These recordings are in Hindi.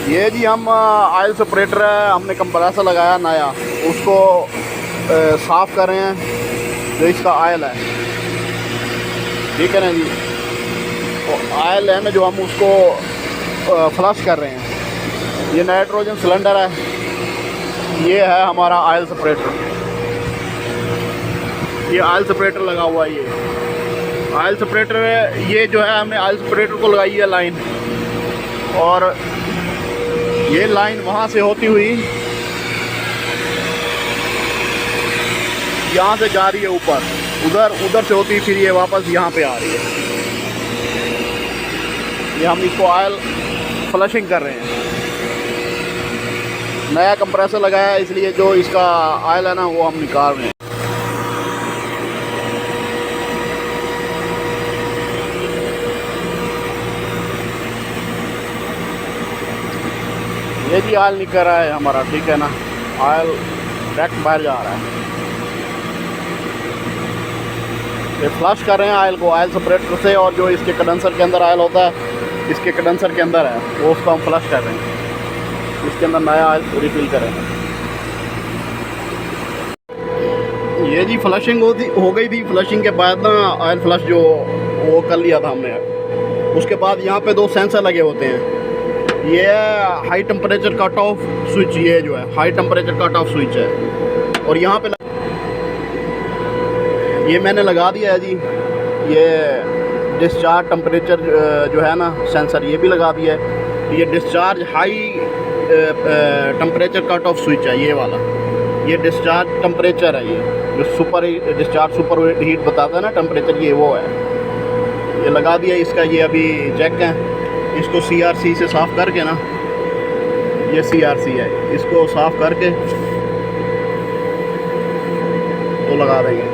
ये जी हम ऑयल सेपरेटर है, हमने कंप्रेसर लगाया नया, उसको साफ़ कर रहे हैं जो इसका ऑयल है, ठीक है ना जी। तो ऑयल है ना जो हम उसको फ्लश कर रहे हैं। ये नाइट्रोजन सिलेंडर है, ये है हमारा ऑयल सेपरेटर। ये ऑयल सेपरेटर लगा हुआ है। ये ऑयल सेपरेटर, ये जो है हमने ऑयल सेपरेटर को लगाई है लाइन, और ये लाइन वहाँ से होती हुई यहाँ से जा रही है ऊपर, उधर से होती फिर ये वापस यहाँ पे आ रही है। ये हम इसको ऑयल फ्लशिंग कर रहे हैं। नया कंप्रेसर लगाया है, इसलिए जो इसका ऑयल है ना वो हम निकाल रहे हैं। ये जी ऑयल निकल रहा है हमारा, ठीक है ना। ऑयल डायरेक्ट बाहर जा रहा है। ये फ्लश कर रहे हैं ऑयल को ऑयल सेपरेटर से, और जो इसके कंडेंसर के अंदर ऑयल होता है, इसके कंडेंसर के अंदर है, वो उसको हम फ्लश कर रहे हैं। इसके अंदर नया ऑयल रिफिल करेंगे। ये जी फ्लशिंग हो गई थी। फ्लशिंग के बाद ना ऑयल फ्लश जो वो कर लिया था हमने। उसके बाद यहाँ पे 2 सेंसर लगे होते हैं। ये high temperature cut off switch, ये जो है high temperature cut off switch है, और यहाँ पे ये मैंने लगा दिया है जी। ये डिस्चार्ज टेम्परेचर जो है ना सेंसर, ये भी लगा दिया है। ये discharge high temperature cut off switch है, ये वाला। ये डिस्चार्ज टेम्परेचर है, ये जो डिस्चार्ज सुपर हीट बताता है ना टेम्परेचर, ये वो है। ये लगा दिया इसका। ये अभी चेक है, इसको CRC से साफ़ करके ना, ये CRC है, इसको साफ़ करके तो लगा देंगे।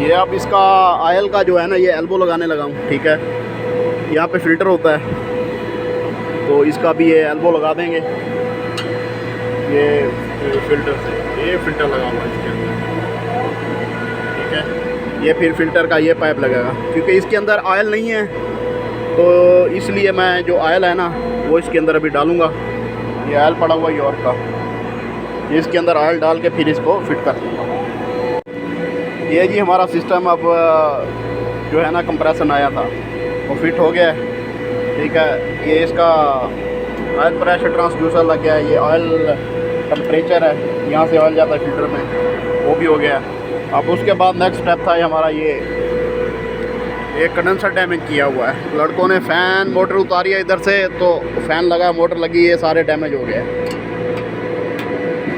ये अब इसका ऑयल का जो है ना, ये एल्बो लगाने लगा हूँ, ठीक है। यहाँ पे फ़िल्टर होता है, तो इसका भी ये एल्बो लगा देंगे। ये फ़िल्टर से ये फ़िल्टर लगा हुआ है इसके अंदर, ठीक है। ये फिर फ़िल्टर का ये पाइप लगेगा, क्योंकि इसके अंदर ऑयल नहीं है, तो इसलिए मैं जो ऑयल है ना वो इसके अंदर अभी डालूँगा। ये ऑयल पड़ा हुआ यॉर्क का, ये इसके अंदर ऑयल डाल के फिर इसको फिट कर दूँगा। ये जी हमारा सिस्टम अब जो है ना कंप्रेसर नया था वो फिट हो गया है, ठीक है। ये इसका ऑयल प्रेशर ट्रांसड्यूसर लग गया है। ये ऑयल टेम्परेचर है, यहाँ से ऑयल जाता है फिल्टर में, वो भी हो गया। अब उसके बाद नेक्स्ट स्टेप था हमारा, ये एक कंडेंसर डैमेज किया हुआ है। लड़कों ने फ़ैन मोटर उतारी है इधर से, तो फ़ैन लगा, मोटर लगी, ये सारे डैमेज हो गए।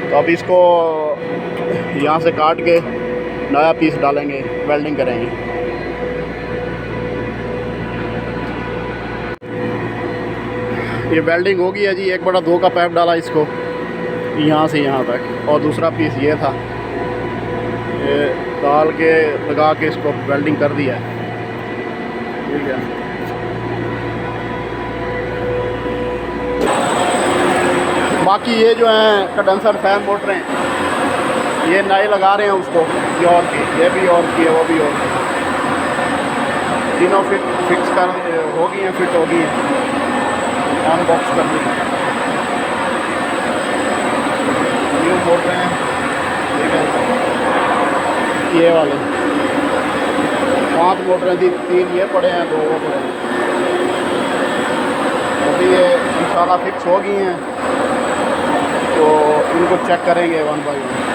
तो अब इसको यहाँ से काट के नया पीस डालेंगे, वेल्डिंग करेंगे। ये वेल्डिंग हो गई है जी। 1/2 का पाइप डाला इसको यहाँ से यहाँ तक, और दूसरा पीस ये था, ये डाल के लगा के इसको वेल्डिंग कर दिया है, ठीक है। बाकी ये जो हैं कंडेंसर फैन मोटरें, ये नए लगा रहे हैं उसको, ये और की, ये भी और की है, वो भी और की, तीनों फिक्स कर हो गई हैं, फिट हो गई हैं, अनबॉक्स कर दी। न्यू मोटर हैं, ठीक है। ये वाले 5 मोटरें थी, 3 ये पड़े हैं, 2 वो पड़े हैं। अभी ये इंशाल्लाह फिक्स हो गई हैं, तो इनको चेक करेंगे 1 बाय 1।